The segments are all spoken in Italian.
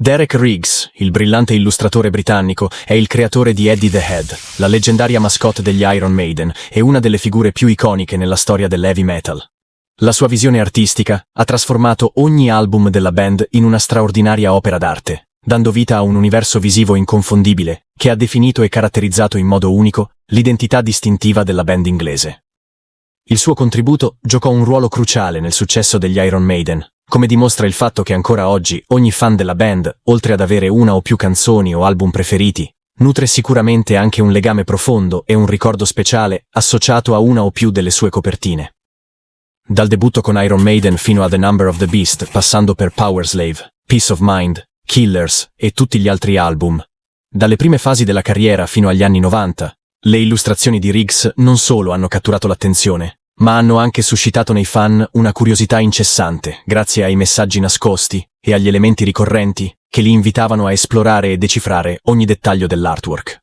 Derek Riggs, il brillante illustratore britannico, è il creatore di Eddie the Head, la leggendaria mascotte degli Iron Maiden e una delle figure più iconiche nella storia dell'heavy metal. La sua visione artistica ha trasformato ogni album della band in una straordinaria opera d'arte, dando vita a un universo visivo inconfondibile che ha definito e caratterizzato in modo unico l'identità distintiva della band inglese. Il suo contributo giocò un ruolo cruciale nel successo degli Iron Maiden, come dimostra il fatto che ancora oggi ogni fan della band, oltre ad avere una o più canzoni o album preferiti, nutre sicuramente anche un legame profondo e un ricordo speciale associato a una o più delle sue copertine. Dal debutto con Iron Maiden fino a The Number of the Beast, passando per Powerslave, Peace of Mind, Killers e tutti gli altri album. Dalle prime fasi della carriera fino agli anni 90, le illustrazioni di Riggs non solo hanno catturato l'attenzione, ma hanno anche suscitato nei fan una curiosità incessante, grazie ai messaggi nascosti e agli elementi ricorrenti che li invitavano a esplorare e decifrare ogni dettaglio dell'artwork.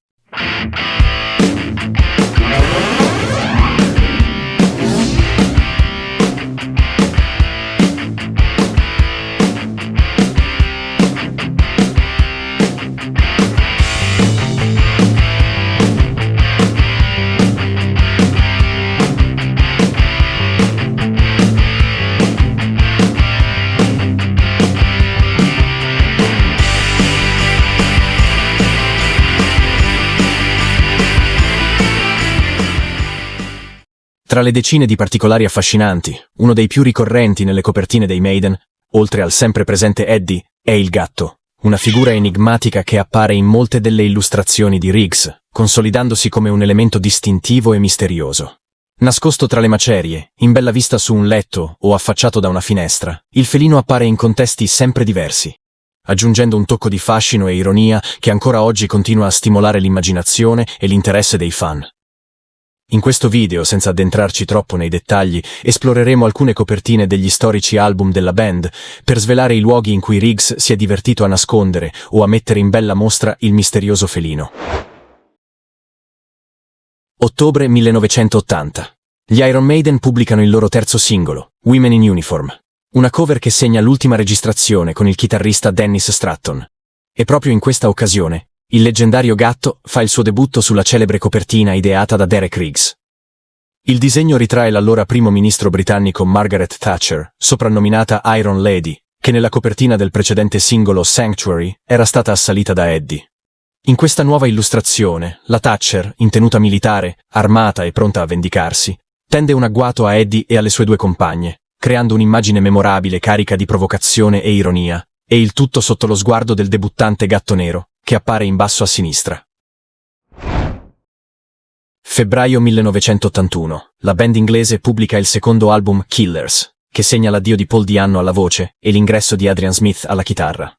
Tra le decine di particolari affascinanti, uno dei più ricorrenti nelle copertine dei Maiden, oltre al sempre presente Eddie, è il gatto, una figura enigmatica che appare in molte delle illustrazioni di Riggs, consolidandosi come un elemento distintivo e misterioso. Nascosto tra le macerie, in bella vista su un letto o affacciato da una finestra, il felino appare in contesti sempre diversi, aggiungendo un tocco di fascino e ironia che ancora oggi continua a stimolare l'immaginazione e l'interesse dei fan. In questo video, senza addentrarci troppo nei dettagli, esploreremo alcune copertine degli storici album della band per svelare i luoghi in cui Riggs si è divertito a nascondere o a mettere in bella mostra il misterioso felino. Ottobre 1980. Gli Iron Maiden pubblicano il loro terzo singolo, Women in Uniform, una cover che segna l'ultima registrazione con il chitarrista Dennis Stratton. E proprio in questa occasione, il leggendario gatto fa il suo debutto sulla celebre copertina ideata da Derek Riggs. Il disegno ritrae l'allora primo ministro britannico Margaret Thatcher, soprannominata Iron Lady, che nella copertina del precedente singolo Sanctuary era stata assalita da Eddie. In questa nuova illustrazione, la Thatcher, in tenuta militare, armata e pronta a vendicarsi, tende un agguato a Eddie e alle sue due compagne, creando un'immagine memorabile carica di provocazione e ironia, e il tutto sotto lo sguardo del debuttante gatto nero, che appare in basso a sinistra. Febbraio 1981. La band inglese pubblica il secondo album Killers, che segna l'addio di Paul Di'Anno alla voce e l'ingresso di Adrian Smith alla chitarra.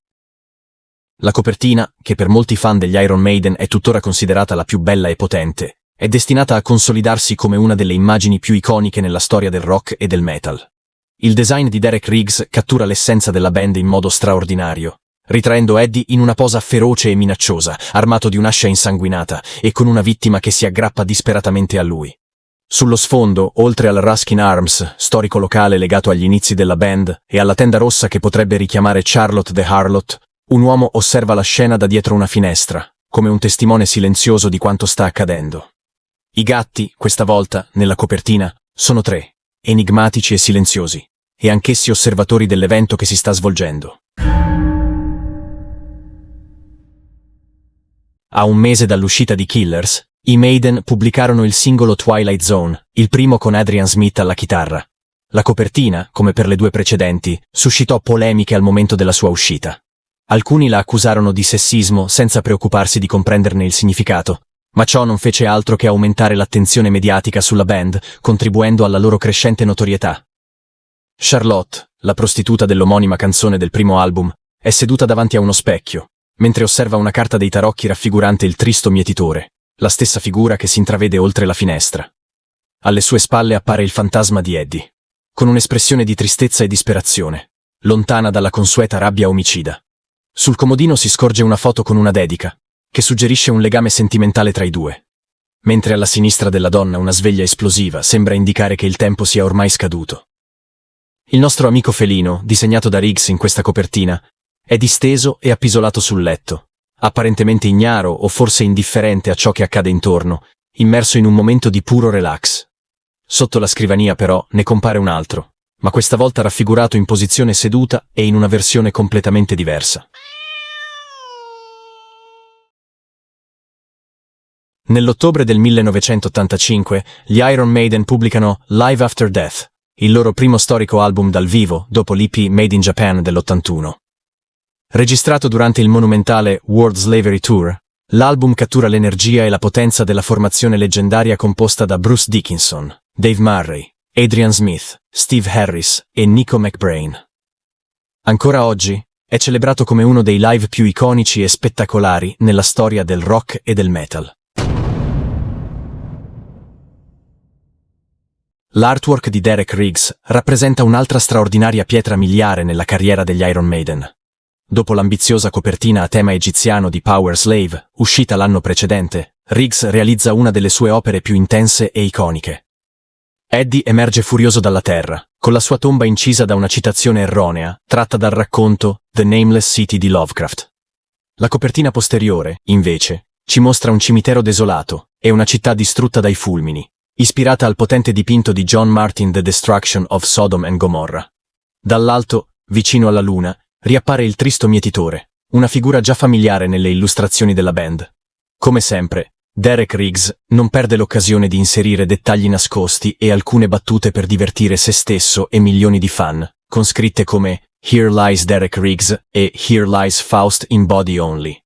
La copertina, che per molti fan degli Iron Maiden è tuttora considerata la più bella e potente, è destinata a consolidarsi come una delle immagini più iconiche nella storia del rock e del metal. Il design di Derek Riggs cattura l'essenza della band in modo straordinario, ritraendo Eddie in una posa feroce e minacciosa, armato di un'ascia insanguinata e con una vittima che si aggrappa disperatamente a lui. Sullo sfondo, oltre al Ruskin Arms, storico locale legato agli inizi della band, e alla tenda rossa che potrebbe richiamare Charlotte the Harlot, un uomo osserva la scena da dietro una finestra, come un testimone silenzioso di quanto sta accadendo. I gatti, questa volta, nella copertina, sono tre, enigmatici e silenziosi, e anch'essi osservatori dell'evento che si sta svolgendo. A un mese dall'uscita di Killers, i Maiden pubblicarono il singolo Twilight Zone, il primo con Adrian Smith alla chitarra. La copertina, come per le due precedenti, suscitò polemiche al momento della sua uscita. Alcuni la accusarono di sessismo senza preoccuparsi di comprenderne il significato, ma ciò non fece altro che aumentare l'attenzione mediatica sulla band, contribuendo alla loro crescente notorietà. Charlotte, la prostituta dell'omonima canzone del primo album, è seduta davanti a uno specchio, mentre osserva una carta dei tarocchi raffigurante il tristo mietitore, la stessa figura che si intravede oltre la finestra. Alle sue spalle appare il fantasma di Eddie, con un'espressione di tristezza e disperazione, lontana dalla consueta rabbia omicida. Sul comodino si scorge una foto con una dedica, che suggerisce un legame sentimentale tra i due. Mentre alla sinistra della donna una sveglia esplosiva sembra indicare che il tempo sia ormai scaduto. Il nostro amico felino, disegnato da Riggs in questa copertina, è disteso e appisolato sul letto, apparentemente ignaro o forse indifferente a ciò che accade intorno, immerso in un momento di puro relax. Sotto la scrivania però ne compare un altro, ma questa volta raffigurato in posizione seduta e in una versione completamente diversa. Nell'ottobre del 1985, gli Iron Maiden pubblicano Live After Death, il loro primo storico album dal vivo dopo l'EP Made in Japan dell'81. Registrato durante il monumentale World Slavery Tour, l'album cattura l'energia e la potenza della formazione leggendaria composta da Bruce Dickinson, Dave Murray, Adrian Smith, Steve Harris e Nico McBrain. Ancora oggi, è celebrato come uno dei live più iconici e spettacolari nella storia del rock e del metal. L'artwork di Derek Riggs rappresenta un'altra straordinaria pietra miliare nella carriera degli Iron Maiden. Dopo l'ambiziosa copertina a tema egiziano di Power Slave, uscita l'anno precedente, Riggs realizza una delle sue opere più intense e iconiche. Eddie emerge furioso dalla terra, con la sua tomba incisa da una citazione erronea, tratta dal racconto The Nameless City di Lovecraft. La copertina posteriore, invece, ci mostra un cimitero desolato e una città distrutta dai fulmini, ispirata al potente dipinto di John Martin The Destruction of Sodom and Gomorrah. Dall'alto, vicino alla luna, riappare il tristo mietitore, una figura già familiare nelle illustrazioni della band. Come sempre, Derek Riggs non perde l'occasione di inserire dettagli nascosti e alcune battute per divertire se stesso e milioni di fan, con scritte come Here Lies Derek Riggs e Here Lies Faust in Body Only.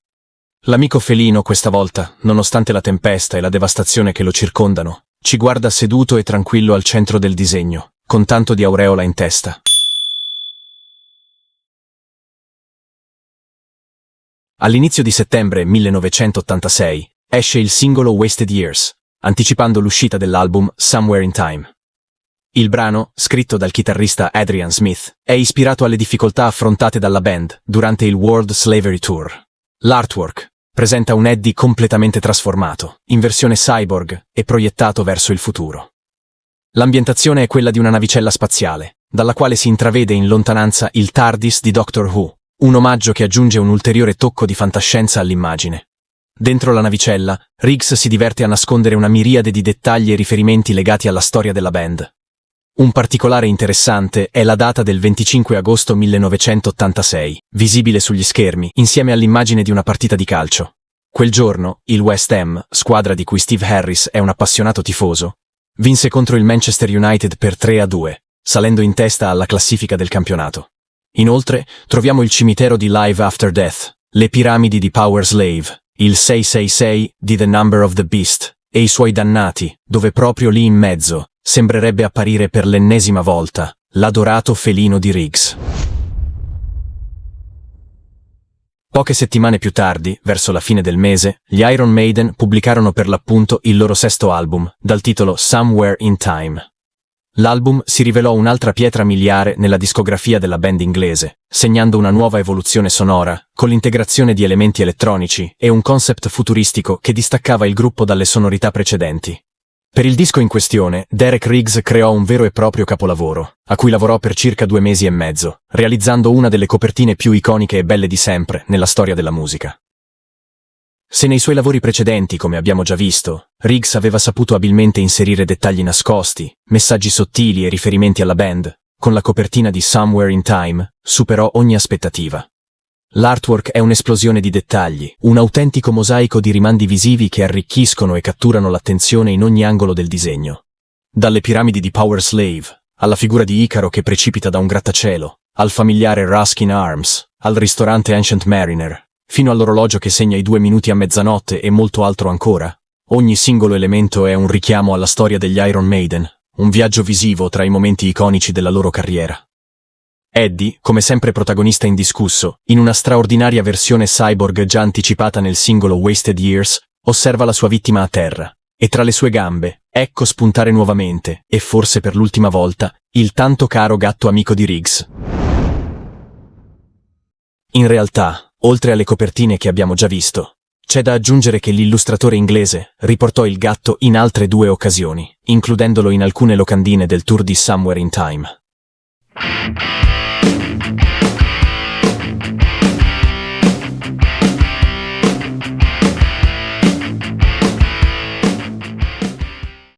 L'amico felino questa volta, nonostante la tempesta e la devastazione che lo circondano, ci guarda seduto e tranquillo al centro del disegno, con tanto di aureola in testa. All'inizio di settembre 1986 esce il singolo Wasted Years, anticipando l'uscita dell'album Somewhere in Time. Il brano, scritto dal chitarrista Adrian Smith, è ispirato alle difficoltà affrontate dalla band durante il World Slavery Tour. L'artwork presenta un Eddie completamente trasformato, in versione cyborg e proiettato verso il futuro. L'ambientazione è quella di una navicella spaziale, dalla quale si intravede in lontananza il TARDIS di Doctor Who, un omaggio che aggiunge un ulteriore tocco di fantascienza all'immagine. Dentro la navicella, Riggs si diverte a nascondere una miriade di dettagli e riferimenti legati alla storia della band. Un particolare interessante è la data del 25 agosto 1986, visibile sugli schermi, insieme all'immagine di una partita di calcio. Quel giorno, il West Ham, squadra di cui Steve Harris è un appassionato tifoso, vinse contro il Manchester United per 3-2, salendo in testa alla classifica del campionato. Inoltre, troviamo il cimitero di Live After Death, le piramidi di Power Slave, il 666 di The Number of the Beast, e i suoi dannati, dove proprio lì in mezzo sembrerebbe apparire per l'ennesima volta l'adorato felino di Riggs. Poche settimane più tardi, verso la fine del mese, gli Iron Maiden pubblicarono per l'appunto il loro sesto album, dal titolo Somewhere in Time. L'album si rivelò un'altra pietra miliare nella discografia della band inglese, segnando una nuova evoluzione sonora, con l'integrazione di elementi elettronici e un concept futuristico che distaccava il gruppo dalle sonorità precedenti. Per il disco in questione, Derek Riggs creò un vero e proprio capolavoro, a cui lavorò per circa 2 mesi e mezzo, realizzando una delle copertine più iconiche e belle di sempre nella storia della musica. Se nei suoi lavori precedenti, come abbiamo già visto, Riggs aveva saputo abilmente inserire dettagli nascosti, messaggi sottili e riferimenti alla band, con la copertina di Somewhere in Time superò ogni aspettativa. L'artwork è un'esplosione di dettagli, un autentico mosaico di rimandi visivi che arricchiscono e catturano l'attenzione in ogni angolo del disegno. Dalle piramidi di Power Slave, alla figura di Icaro che precipita da un grattacielo, al familiare Ruskin Arms, al ristorante Ancient Mariner, fino all'orologio che segna i 2 minuti a mezzanotte e molto altro ancora. Ogni singolo elemento è un richiamo alla storia degli Iron Maiden, un viaggio visivo tra i momenti iconici della loro carriera. Eddie, come sempre protagonista indiscusso, in una straordinaria versione cyborg già anticipata nel singolo Wasted Years, osserva la sua vittima a terra, e tra le sue gambe, ecco spuntare nuovamente, e forse per l'ultima volta, il tanto caro gatto amico di Riggs. In realtà, oltre alle copertine che abbiamo già visto, c'è da aggiungere che l'illustratore inglese riportò il gatto in altre 2 occasioni, includendolo in alcune locandine del tour di Somewhere in Time.